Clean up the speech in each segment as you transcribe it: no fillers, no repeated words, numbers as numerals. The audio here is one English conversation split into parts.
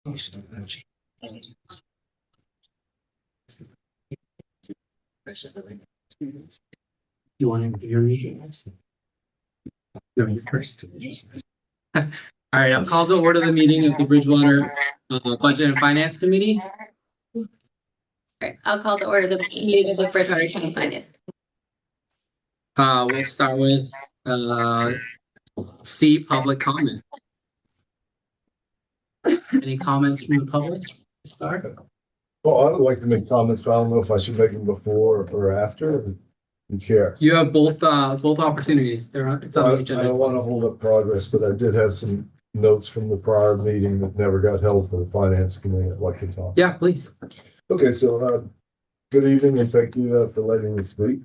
You want to hear me? No, you first. All right, I'll call to order the meeting of the Bridgewater Budget and Finance Committee. All right, I'll call to order the meeting of the Bridgewater Town Finance. We'll start with C, public comment. Any comments from the public? Start. Well, I would like to make comments, but I don't know if I should make them before or after. You care? You have both opportunities. It's on the I agenda. don't want to hold up progress, but I did have some notes from the prior meeting that never got held for the finance committee. I'd like to talk. Yeah, please. Okay, so good evening and thank you for letting me speak.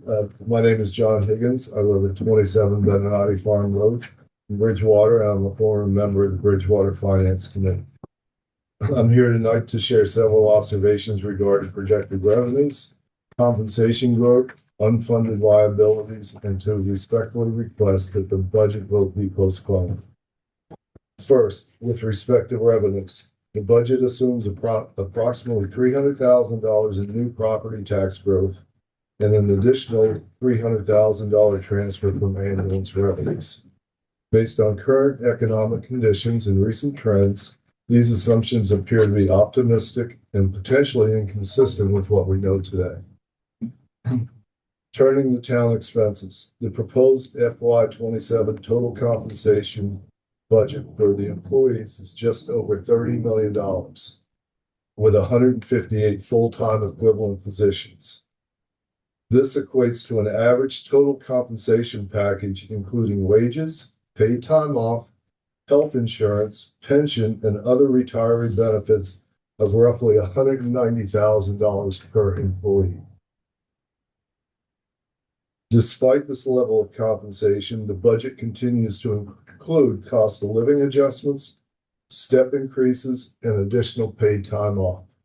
My name is John Higgins. I live at 27 Beninati Farm Road in Bridgewater. I'm a former member of the Bridgewater Finance Committee. I'm here tonight to share several observations regarding projected revenues, compensation growth, unfunded liabilities, and to respectfully request that the budget vote be postponed. First, with respect to revenues, the budget assumes approximately $300,000 in new property tax growth and an additional $300,000 transfer from ambulance revenues. Based on current economic conditions and recent trends, these assumptions appear to be optimistic and potentially inconsistent with what we know today. Turning to town expenses, the proposed FY27 total compensation budget for the employees is just over $30 million, with 158 full-time equivalent positions. This equates to an average total compensation package, including wages, paid time off, health insurance, pension, and other retiree benefits of roughly $190,000 per employee. Despite this level of compensation, the budget continues to include cost of living adjustments, step increases, and additional paid time off.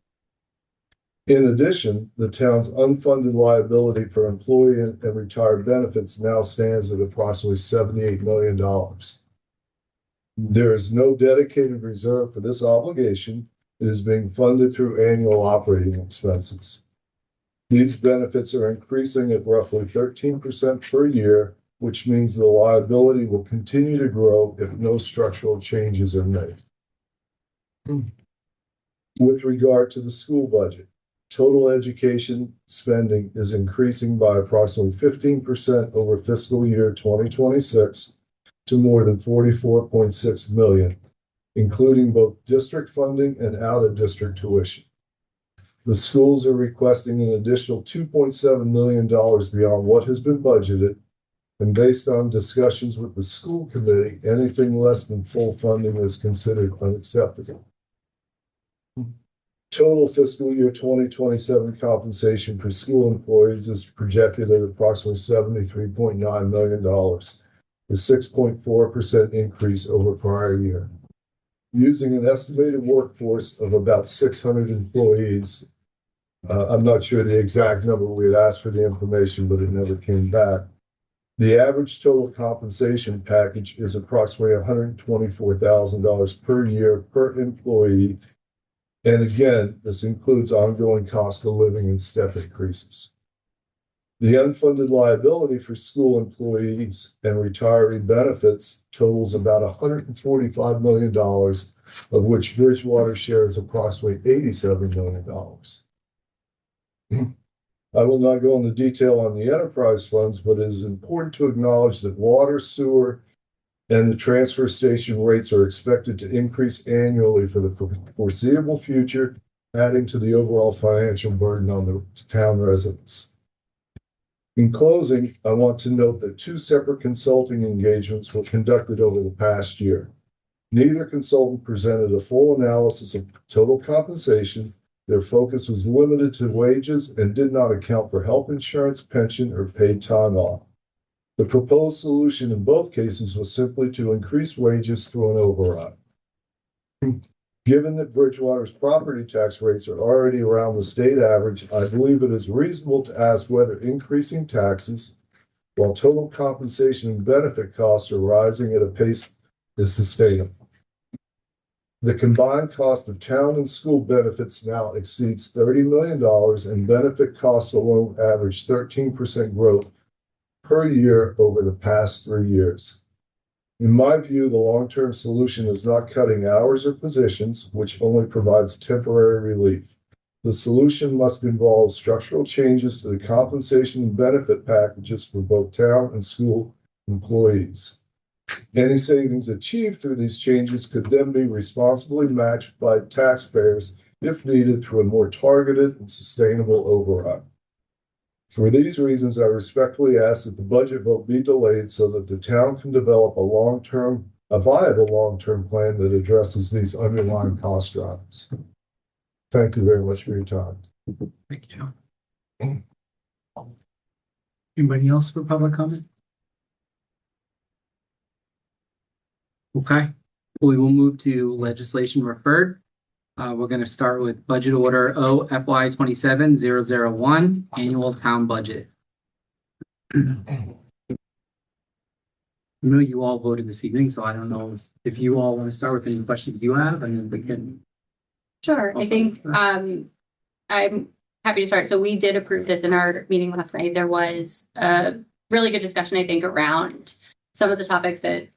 In addition, the town's unfunded liability for employee and retired benefits now stands at approximately $78 million. There is no dedicated reserve for this obligation. It is being funded through annual operating expenses. These benefits are increasing at roughly 13% per year, which means the liability will continue to grow if no structural changes are made. With regard to the school budget, total education spending is increasing by approximately 15% over fiscal year 2026 to more than $44.6 million, including both district funding and out-of-district tuition. The schools are requesting an additional $2.7 million beyond what has been budgeted, and based on discussions with the school committee, anything less than full funding is considered unacceptable. Total fiscal year 2027 compensation for school employees is projected at approximately $73.9 million, a 6.4% increase over prior year. Using an estimated workforce of about 600 employees, I'm not sure the exact number. We had asked for the information, but it never came back. The average total compensation package is approximately $124,000 per year per employee. And again, this includes ongoing cost of living and step increases. The unfunded liability for school employees and retiree benefits totals about $145 million, of which Bridgewater shares approximately $87 million. I will not go into detail on the enterprise funds, but it is important to acknowledge that water, sewer, and the transfer station rates are expected to increase annually for the foreseeable future, adding to the overall financial burden on the town residents. In closing, I want to note that 2 separate consulting engagements were conducted over the past year. Neither consultant presented a full analysis of total compensation. Their focus was limited to wages and did not account for health insurance, pension, or paid time off. The proposed solution in both cases was simply to increase wages through an override. Given that Bridgewater's property tax rates are already around the state average, I believe it is reasonable to ask whether increasing taxes, while total compensation and benefit costs are rising at a pace, is sustainable. The combined cost of town and school benefits now exceeds $30 million, and benefit costs alone average 13% growth per year over the past 3 years. In my view, the long-term solution is not cutting hours or positions, which only provides temporary relief. The solution must involve structural changes to the compensation and benefit packages for both town and school employees. Any savings achieved through these changes could then be responsibly matched by taxpayers if needed through a more targeted and sustainable override. For these reasons, I respectfully ask that the budget vote be delayed so that the town can develop a viable long-term plan that addresses these underlying cost drivers. Thank you very much for your time. Thank you, John. Anybody else for public comment? Okay, we will move to legislation referred. We're going to start with budget order O FY 27-001, annual town budget. I know you all voted this evening, so I don't know if you all want to start with any questions you have, and we can. Sure, I think I'm happy to start. So we did approve this in our meeting last night. There was a really good discussion, I think, around some of the topics that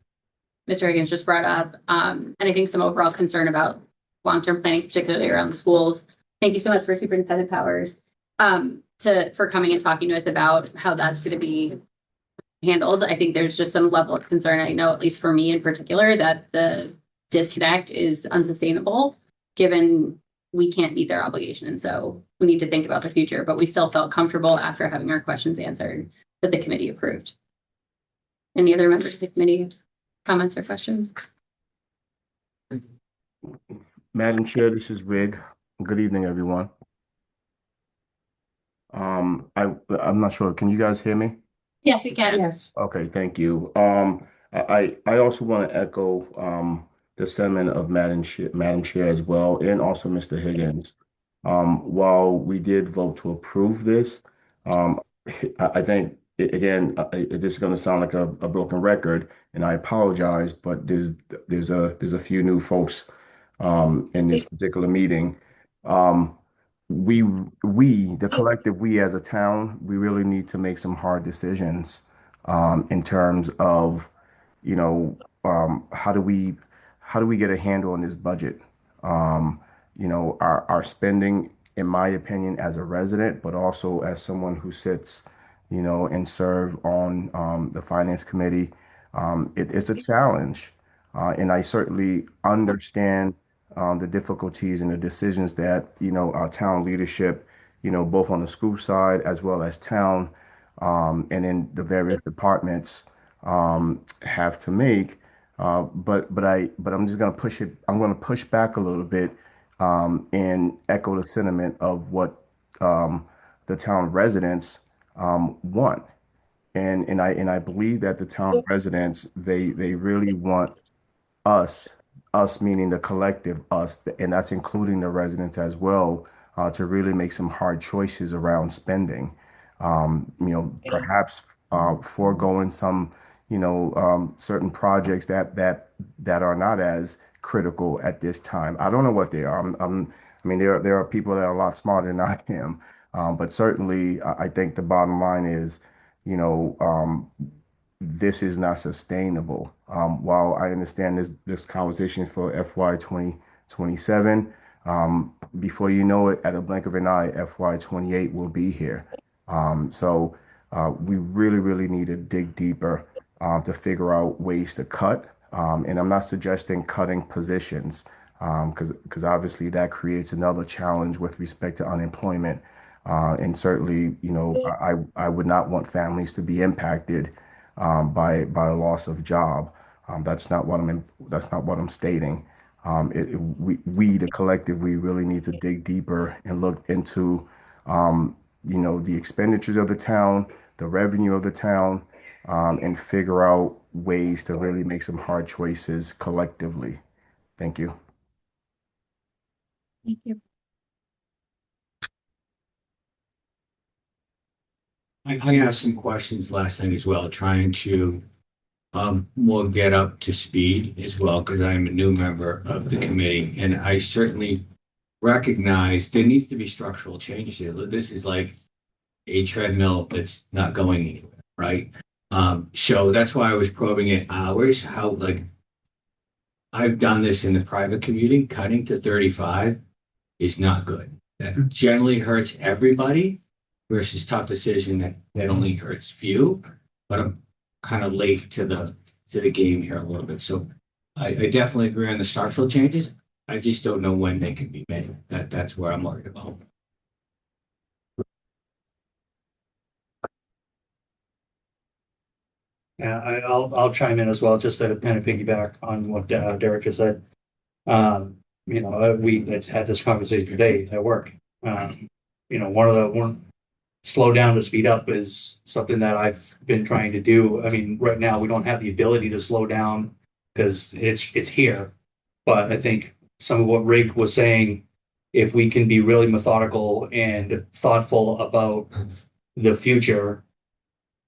Mr. Higgins just brought up, and I think some overall concern about long-term planning, particularly around the schools. Thank you so much for Superintendent Powers for coming and talking to us about how that's going to be handled. I think there's just some level of concern. I know, at least for me in particular, that the disconnect is unsustainable given we can't meet their obligation. So we need to think about the future, but we still felt comfortable after having our questions answered that the committee approved. Any other members of the committee comments or questions? Madam Chair, this is Rig. Good evening, everyone. I'm not sure. Can you guys hear me? Yes, we can. Yes. Okay, thank you. I also want to echo the sentiment of Madam Chair as well, and also Mr. Higgins. While we did vote to approve this, I think this is going to sound like a broken record, and I apologize, but there's a few new folks in this particular meeting. The collective, we as a town, we really need to make some hard decisions in terms of, how do we get a handle on this budget? Our spending, in my opinion, as a resident, but also as someone who sits, and serve on the finance committee, it's a challenge. And I certainly understand the difficulties and the decisions that, our town leadership, both on the school side as well as town, and in the various departments, have to make. But I'm just going to push it. I'm going to push back a little bit, and echo the sentiment of what the town residents want. And I believe that the town residents, they really want us meaning the collective, us, and that's including the residents as well, to really make some hard choices around spending. Perhaps foregoing some, certain projects that are not as critical at this time. I don't know what they are. There are people that are a lot smarter than I am, but certainly I think the bottom line is, this is not sustainable. While I understand this conversation for FY 2027, before you know it, at a blink of an eye, FY 28 will be here. So we really need to dig deeper to figure out ways to cut. And I'm not suggesting cutting positions, because obviously that creates another challenge with respect to unemployment. And certainly, I would not want families to be impacted by a loss of job. That's not what I'm stating. We the collective, we really need to dig deeper and look into the expenditures of the town, the revenue of the town, and figure out ways to really make some hard choices collectively. Thank you. Thank you. I asked some questions last night as well, trying to will get up to speed as well, because I'm a new member of the committee, and I certainly recognize there needs to be structural changes here. This is like a treadmill that's not going anywhere, right? So that's why I was probing at hours, how like I've done this in the private commuting, cutting to 35 is not good. That generally hurts everybody versus tough decision that only hurts few. But I'm kind of late to the game here a little bit. So I definitely agree on the structural changes. I just don't know when they can be made. That's where I'm worried about. Yeah, I'll chime in as well, just to kind of piggyback on what Derek just said. We had this conversation today at work. One slow down to speed up is something that I've been trying to do. I mean, right now we don't have the ability to slow down because it's here. But I think some of what Rig was saying, if we can be really methodical and thoughtful about the future,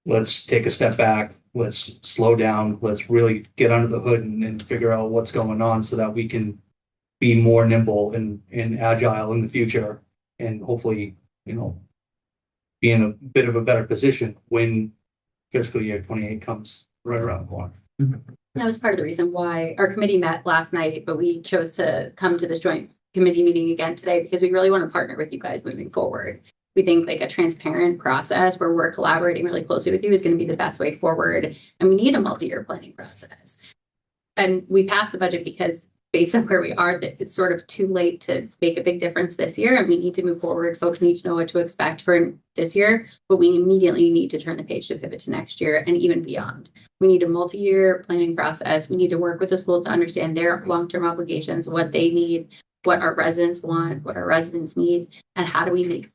let's take a step back, let's slow down, let's really get under the hood and figure out what's going on so that we can be more nimble and agile in the future, and hopefully, be in a bit of a better position when fiscal year 28 comes right around the corner. That was part of the reason why our committee met last night, but we chose to come to this joint committee meeting again today because we really want to partner with you guys moving forward. We think like a transparent process where we're collaborating really closely with you is going to be the best way forward. And we need a multi-year planning process. And we passed the budget because based on where we are, it's sort of too late to make a big difference this year. And we need to move forward. Folks need to know what to expect for this year, but we immediately need to turn the page to pivot to next year and even beyond. We need a multi-year planning process. We need to work with the schools to understand their long-term obligations, what they need, what our residents want, what our residents need, and how do we make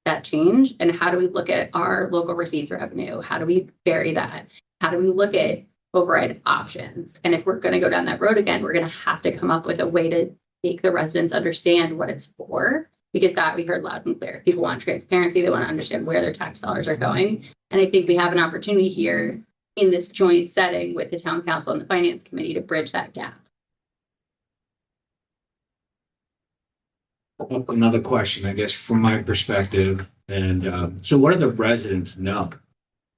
that change, and how do we look at our local receipts revenue? How do we vary that? How do we look at override options? And if we're going to go down that road again, we're going to have to come up with a way to make the residents understand what it's for, because that we heard loud and clear. People want transparency. They want to understand where their tax dollars are going. And I think we have an opportunity here in this joint setting with the town council and the finance committee to bridge that gap. Another question, I guess, from my perspective. And so what do the residents know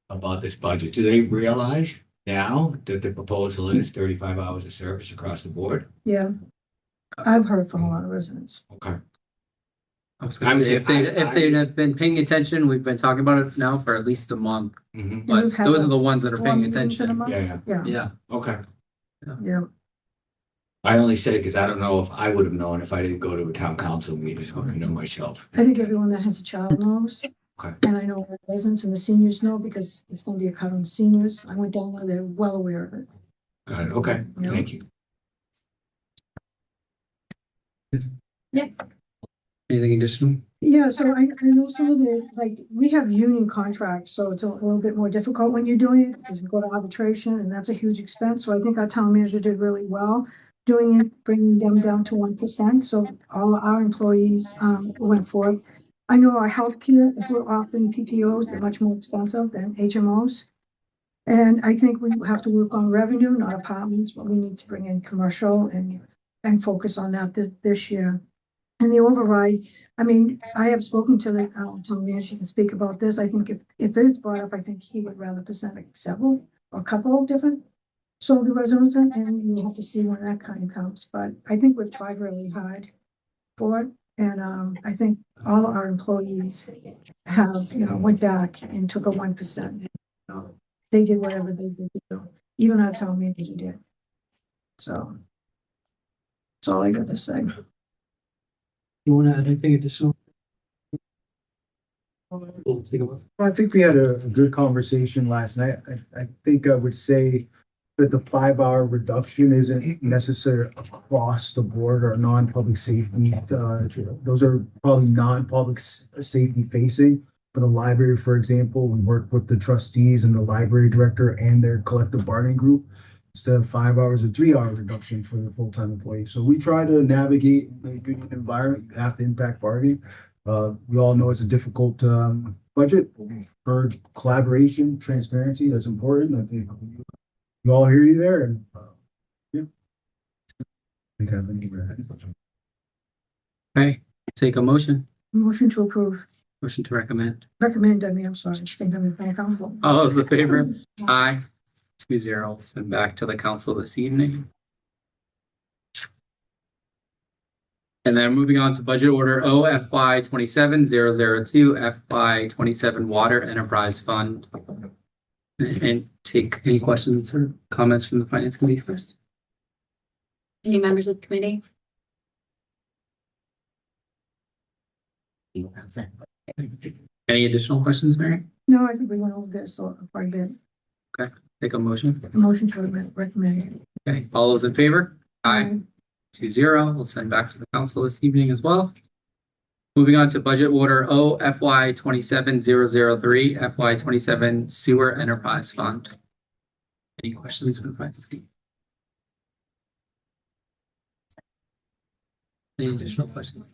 about this budget? Do they realize now that the proposal is 35 hours of service across the board? Yeah, I've heard from a lot of residents. Okay. I was gonna say, if they'd have been paying attention, we've been talking about it now for at least a month. Mhm. But We've had those are the ones that are paying 4 meetings in a attention. month. Yeah. Yeah, Okay. yeah. I only say because I don't know if I would have known if I didn't go to a town council meeting, or myself. I think everyone that has a child knows. Okay. And I know the residents and the seniors know because it's going to be a cut on the seniors. I went down there, they're well aware of it. Got it. Okay. Yeah. Thank you. Anything additional? Yeah, so I know some of the, like, we have union contracts, so it's a little bit more difficult when you're doing it, because you go to arbitration, and that's a huge expense. So I think our town manager did really well doing it, bringing them down to 1%. So all our employees went for it. I know our healthcare, if we're offering PPOs, they're much more expensive than HMOs. And I think we have to work on revenue, not apartments, but we need to bring in commercial and focus on that this year. And the override, I mean, I have spoken to the town manager, he can speak about this. I think if it's brought up, I think he would rather present like several or a couple of different. So the residents, and we'll have to see when that kind of comes. But I think we've tried really hard for it. And I think all our employees have, went back and took a 1%. They did whatever they did do. Even our town manager did. So that's all I got to say. You want to add anything additional? I think we had a good conversation last night. I think I would say that the 5-hour reduction isn't necessary across the board or non-public safety. Those are probably non-public safety facing. For the library, for example, we work with the trustees and the library director and their collective bargaining group. Instead of 5 hours, a 3-hour reduction for the full-time employees. So we try to navigate the union environment after impact bargaining. We all know it's a difficult budget. We've heard collaboration, transparency, that's important. I think you all hear you there and, yeah. I think I think we're ready. Okay, take a motion, Motion to approve, motion to recommend. recommend, I'm sorry, I think I'm in council. All those in favor? Aye. 2-0. Send back to the council this evening. And then moving on to budget order O FY 27002 FY 27 Water Enterprise Fund. And take any questions or comments from the finance committee first. Any members of the committee? Any additional questions, Mary? No, I think we went over this, so quite a bit. Take a motion. Motion to recommend. Okay, all those in favor? 2-0. We'll send back to the council this evening as well. Moving on to budget order O FY 27003 FY 27 Sewer Enterprise Fund. Any questions from the finance team? Any additional questions?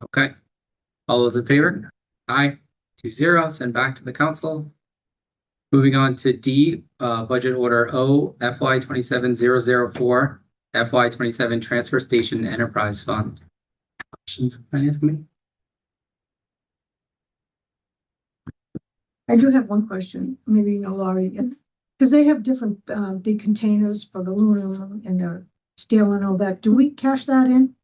Okay. All those in favor? Aye. 2-0. Send back to the council. Moving on to D, budget order O FY 27004 FY 27 Transfer Station Enterprise Fund. Questions from finance committee? I do have one question, maybe you know, Laurie, because they have different big containers for the aluminum and the steel and all that. Do we cash that in?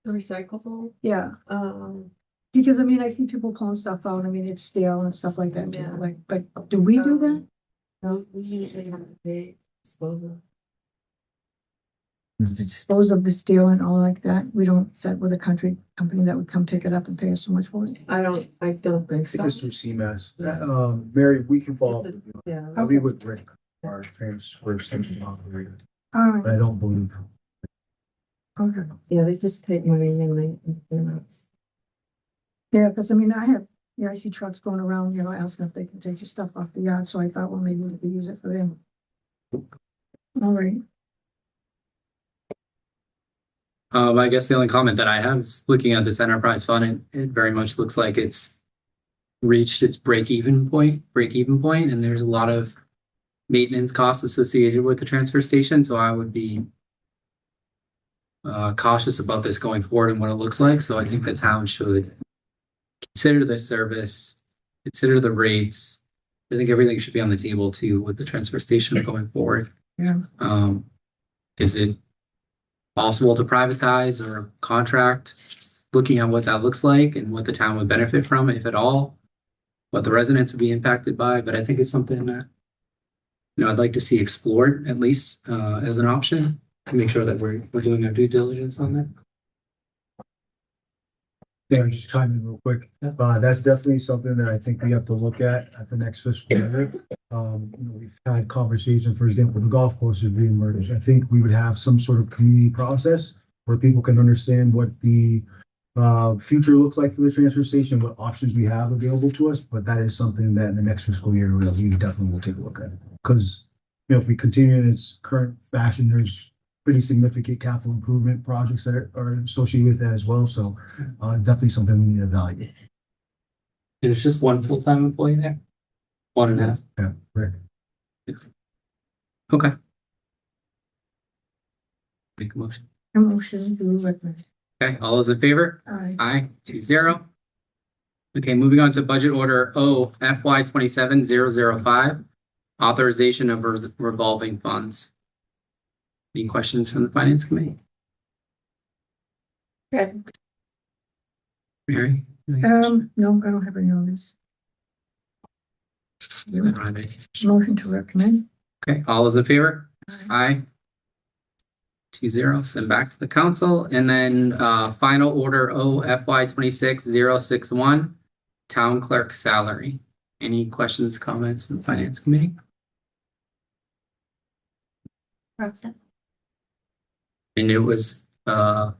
The recyclable, Yeah, um, because I mean, I see people pulling stuff out. I mean, it's steel and stuff like that. Yeah. Like, but do we do that? no, we usually have to pay disposal. Dispose of the steel and all like that. We don't set with a company that would come pick it up and pay us so much for it. I don't think I think it's so. through CMAS. Mary, we can follow up with you. Yeah. I'll be with Rick, our transfer station operator, All but right, I don't believe. okay. Yeah, they just take money and they're not. Yeah, because I mean, I see trucks going around, you know, asking if they can take your stuff off the yard. So I thought, well, maybe we could use it for them. All right. I guess the only comment that I have is looking at this enterprise fund, it very much looks like it's reached its break-even point, and there's a lot of maintenance costs associated with the transfer station. So I would be cautious about this going forward and what it looks like. So I think the town should consider the service, consider the rates. I think everything should be on the table too with the transfer station going forward. Yeah. Is it possible to privatize or contract? Just looking at what that looks like and what the town would benefit from, if at all, what the residents would be impacted by. But I think it's something that, you know, I'd like to see explored at least as an option to make sure that we're doing our due diligence on that. Yeah, just chime in real quick. That's definitely something that I think we have to look at the next fiscal year. We've had conversations, for example, the golf courses being merged. I think we would have some sort of community process where people can understand what the future looks like for the transfer station, what options we have available to us. But that is something that in the next fiscal year, we definitely will take a look at. Because, you know, if we continue in its current fashion, there's pretty significant capital improvement projects that are associated with that as well. So definitely something we need to evaluate. And it's just one full-time employee there? 1.5. Yeah, Rick. Okay. Make a motion. A motion to recommend. Okay, all those in favor? All right. Aye, 2-0. Okay, moving on to budget order O FY 27005, authorization of revolving funds. Any questions from the finance committee? Good. Mary? No, I don't have any on this. Motion to recommend. Okay, all those in favor? Aye. 2-0, send back to the council. And then final order O FY 26061, town clerk salary. Any questions, comments from the finance committee? Roxanne? And it was, I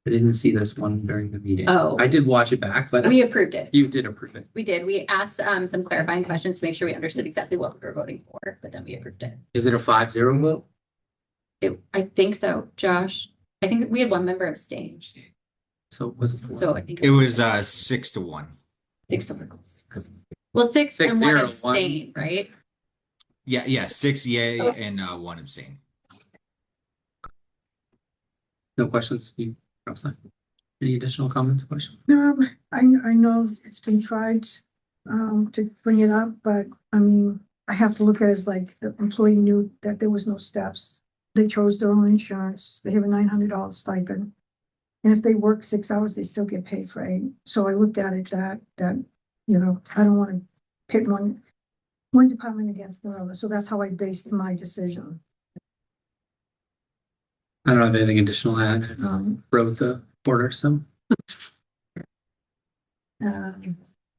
didn't see this one during the meeting. Oh. I did watch it back, but We approved it. you did approve it. We did. We asked some clarifying questions to make sure we understood exactly what we were voting for, but then we approved it. Is it a 5-0 vote? I think so, Josh. I think we had one member abstain. So it was a 4. So I think It was 6-1. 6 to 1. Well, 6 and 1 6-0, abstain, right? Yeah, 6 yay Okay. and 1 abstain. No questions? Any additional comments, questions? I know it's been tried, to bring it up, but I mean, I have to look at it as like the employee knew that there was no steps. They chose their own insurance. They have a $900 stipend. And if they work 6 hours, they still get paid for 8. So I looked at it that, I don't want to pit one department against the other. So that's how I based my decision. I don't have anything additional to add. Wrote the order, so.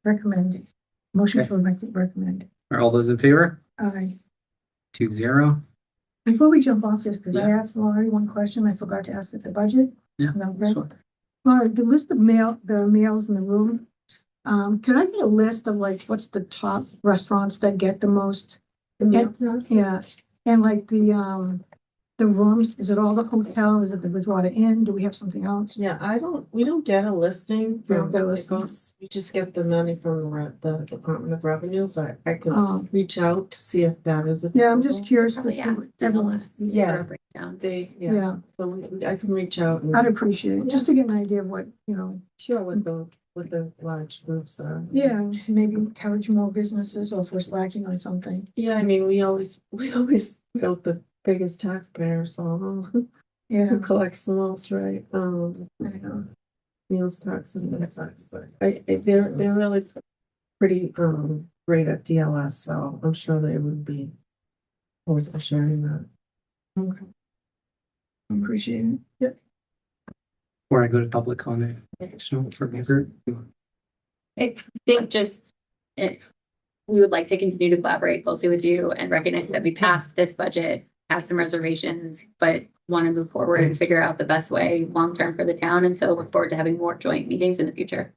Recommended. Motion Okay. to recommend. Are all those in favor? 2-0. Before we jump off this, because I Yeah. asked Laurie one question I forgot to ask at the budget. Yeah, Okay. sure. Laurie, the list of the males in the room, can I get a list of like, what's the top restaurants that get the most? Yeah, and like the rooms, is it all the hotel? Is it the Bridgewater Inn? Do we have something else? Yeah, we don't get a listing We don't from get a it listing. goes- We just get the money from the Department of Revenue, but I could Um, reach out to see if that is. yeah, I'm just available. curious to Probably see ask what to everyone's. Yeah. for a breakdown. Yeah, Yeah, so I can reach out and. I'd appreciate it, just to get an idea of what, Sure, what the large groups are. yeah, maybe encourage more businesses or if we're slacking on something. Yeah, I mean, we always built the biggest taxpayer, so Yeah. who collects the most, right? I know. Meals tax and that tax, but they're really pretty great at DLS, so I'm sure they would be always sharing that. Okay. Appreciate it. Before I go to public comment, additional from your group. I think just we would like to continue to collaborate closely with you and recognize that we passed this budget, have some reservations, but want to move forward and figure out the best way long-term for the town. And so look forward to having more joint meetings in the future.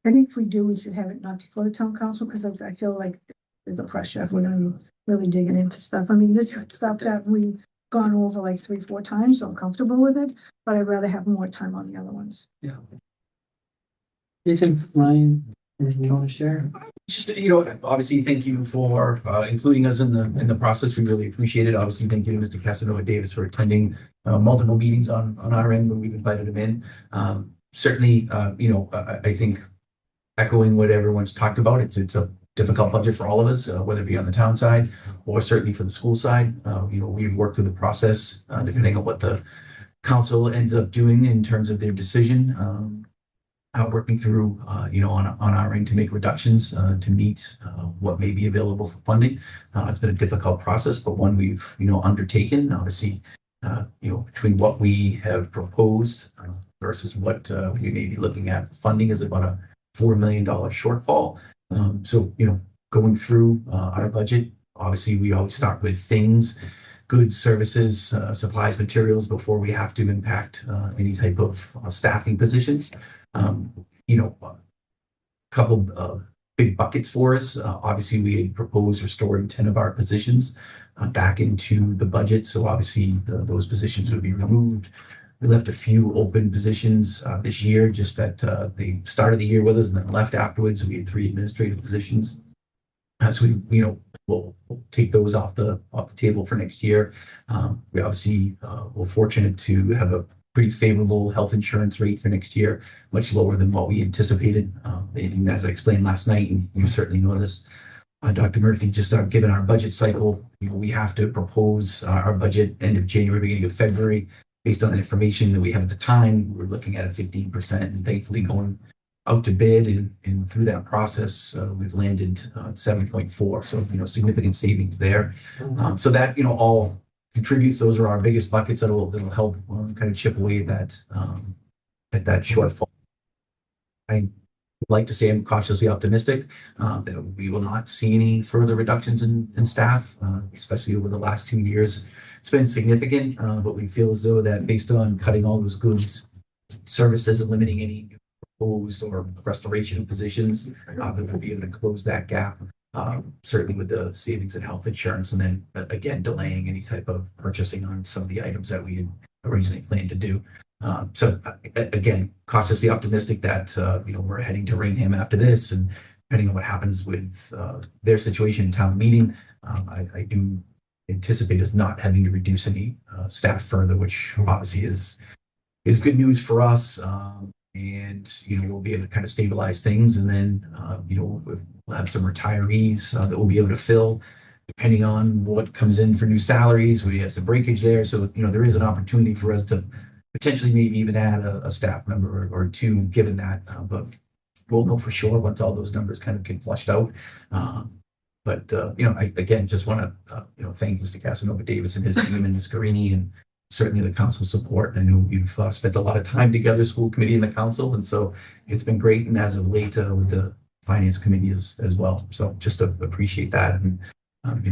I think if we do, we should have it not before the town council, because I feel like there's a pressure if we're gonna be really digging into stuff. I mean, this is stuff that we've gone over like 3-4 times, so I'm comfortable with it, but I'd rather have more time on the other ones. Yeah. Anything, Ryan, anything you want to share? Just, obviously, thank you for including us in the process. We really appreciate it. Obviously, thank you to Mr. Casanova Davis for attending multiple meetings on our end when we've invited him in. Certainly, I think echoing what everyone's talked about, it's a difficult budget for all of us, whether it be on the town side or certainly for the school side. We've worked through the process, depending on what the council ends up doing in terms of their decision. Working through, on our end to make reductions to meet what may be available for funding. It's been a difficult process, but one we've, undertaken. Obviously, between what we have proposed versus what we may be looking at, funding is about a $4 million shortfall. So, going through our budget, obviously, we always start with things, goods, services, supplies, materials before we have to impact any type of staffing positions. Couple of big buckets for us. Obviously, we had proposed restoring 10 of our positions back into the budget. So obviously, those positions would be removed. We left a few open positions this year, just that they started the year with us and then left afterwards. We had 3 administrative positions. So we'll take those off the table for next year. We obviously we're fortunate to have a pretty favorable health insurance rate for next year, much lower than what we anticipated. And as I explained last night, and you certainly know this, Dr. Murphy, just given our budget cycle, we have to propose our budget end of January, beginning of February, based on the information that we have at the time. We're looking at a 15%, and thankfully going out to bid and through that process, we've landed at 7.4. So, significant savings there. So that, all contributes. Those are our biggest buckets that'll help kind of chip away at that shortfall. I would like to say I'm cautiously optimistic that we will not see any further reductions in staff, especially over the last 2 years. It's been significant, but we feel as though that based on cutting all those goods, services, eliminating any proposed or restoration of positions, that we'll be able to close that gap. Certainly with the savings and health insurance, and then again delaying any type of purchasing on some of the items that we had originally planned to do. So again, cautiously optimistic that we're heading to Rainham after this, and depending on what happens with their situation in town meeting, I do anticipate us not having to reduce any staff further, which obviously is good news for us. And we'll be able to kind of stabilize things, and then we'll have some retirees that we'll be able to fill depending on what comes in for new salaries. We have some breakage there, so there is an opportunity for us to potentially maybe even add a staff member or two, given that. But we'll know for sure once all those numbers kind of get flushed out. But I again just want to thank Mr. Casanova Davis and his team and Ms. Carini, and certainly the council support. I know we've spent a lot of time together, school committee and the council, and so it's been great. And as of late, with the finance committee as well. So just to appreciate that, and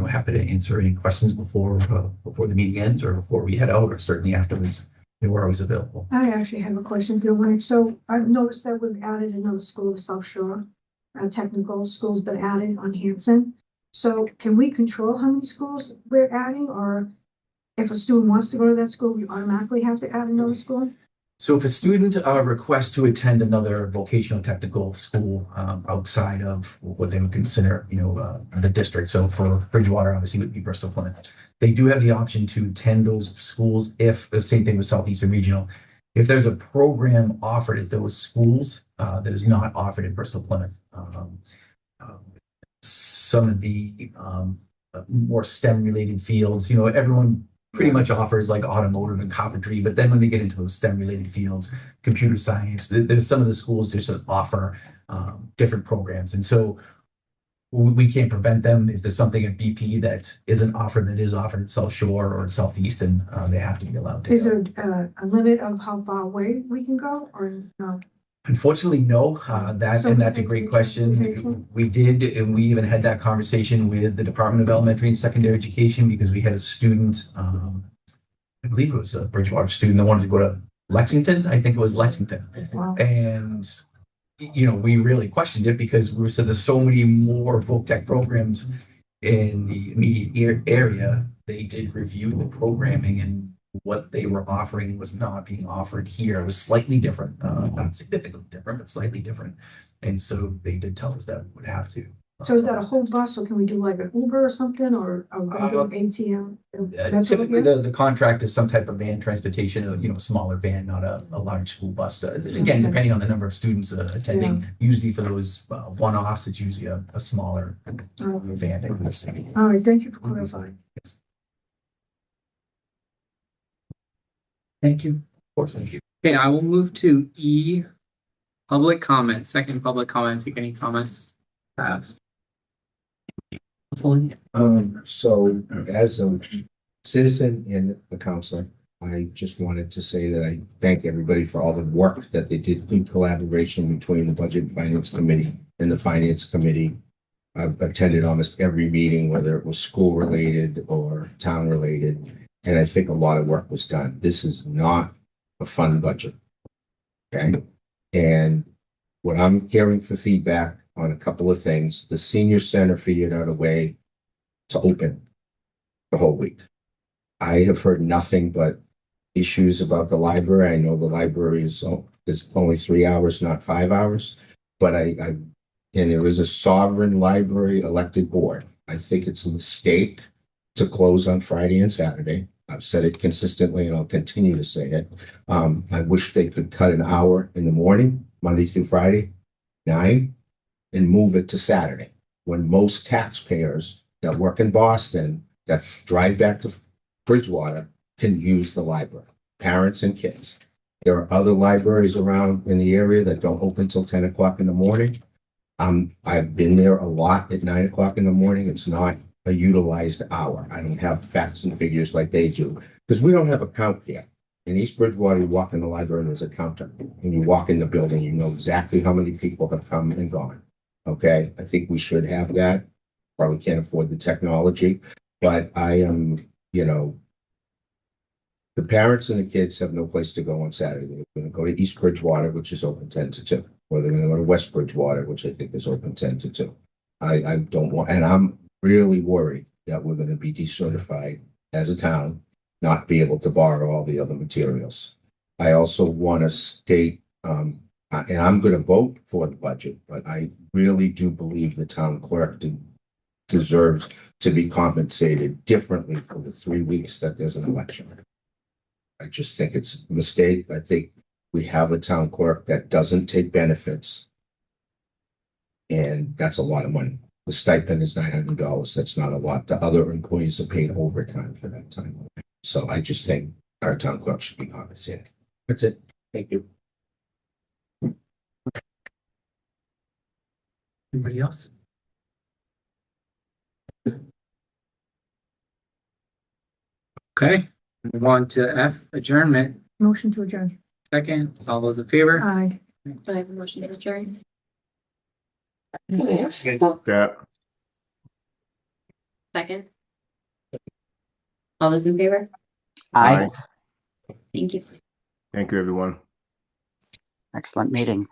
happy to answer any questions before the meeting ends, or before we head out, or certainly afterwards. We're always available. I actually have a question if you want. So I've noticed that we've added another school, the South Shore. Technical school's been added on Hanson. So can we control how many schools we're adding, or if a student wants to go to that school, we automatically have to add another school? So if a student requests to attend another vocational technical school outside of what they would consider, the district. So for Bridgewater, obviously, would be Bristol Plymouth. They do have the option to attend those schools if the same thing with Southeastern Regional. If there's a program offered at those schools that is not offered at Bristol Plymouth, some of the more STEM related fields, everyone pretty much offers like automotive and carpentry, but then when they get into those STEM related fields, computer science, there's some of the schools just offer different programs. And so we can't prevent them. If there's something at BP that isn't offered, that is offered at South Shore or at Southeastern, they have to be allowed to. Is there a limit of how far away we can go, or no? Unfortunately, no. That's a great question. We did, and we even had that conversation with the Department of Elementary and Secondary Education, because we had a student, I believe it was a Bridgewater student, that wanted to go to Lexington. I think it was Lexington. Wow. And we really questioned it, because we said there's so many more voc tech programs in the immediate area. They did review the programming, and what they were offering was not being offered here. It was slightly different, not significantly different, but slightly different. And so they did tell us that we would have to. So is that a whole bus, or can we do like an Uber or something, or are we going to do an ATM? Typically, the contract is some type of van transportation, a smaller van, not a large school bus. Again, depending on the number of students attending, usually for those one-offs, it's usually a smaller van. All right, thank you for clarifying. Yes. Thank you. Of course, thank you. Okay, I will move to E, public comment. Second public comment. Take any comments. Perhaps. So as a citizen and a counselor, I just wanted to say that I thank everybody for all the work that they did in collaboration between the Budget and Finance Committee and the Finance Committee. I've attended almost every meeting, whether it was school related or town related. And I think a lot of work was done. This is not a fun budget. Okay. And what I'm hearing for feedback on a couple of things, the senior center figured out a way to open the whole week. I have heard nothing but issues about the library. I know the library is only 3 hours, not 5 hours, but and there is a sovereign library elected board. I think it's a mistake to close on Friday and Saturday. I've said it consistently, and I'll continue to say it. I wish they could cut an hour in the morning, Monday through Friday, 9, and move it to Saturday, when most taxpayers that work in Boston, that drive back to Bridgewater, can use the library, parents and kids. There are other libraries around in the area that don't open till 10 o'clock in the morning. I've been there a lot at 9 o'clock in the morning. It's not a utilized hour. I don't have facts and figures like they do, because we don't have a count here. In East Bridgewater, you walk in the library and there's a counter. When you walk in the building, you know exactly how many people have come and gone. Okay, I think we should have that. Probably can't afford the technology, but I am, the parents and the kids have no place to go on Saturday. They're going to go to East Bridgewater, which is open 10 to 2, or they're going to go to West Bridgewater, which I think is open 10 to 2. I don't want, and I'm really worried that we're going to be decertified as a town, not be able to borrow all the other materials. I also want to state And I'm gonna vote for the budget, but I really do believe the town clerk deserves to be compensated differently for the 3 weeks that there's an election. I just think it's a mistake. I think we have a town clerk that doesn't take benefits. And that's a lot of money. The stipend is $900. That's not a lot. The other employees are paid overtime for that time. So I just think our town clerk should be compensated. That's it. Thank you. Anybody else? Okay, move on to F, adjournment. Motion to adjourn. Second, all those in favor? Aye. Do I have a motion to adjourn? Yeah. Second. All those in favor? Aye. Thank you. Thank you, everyone. Excellent meeting.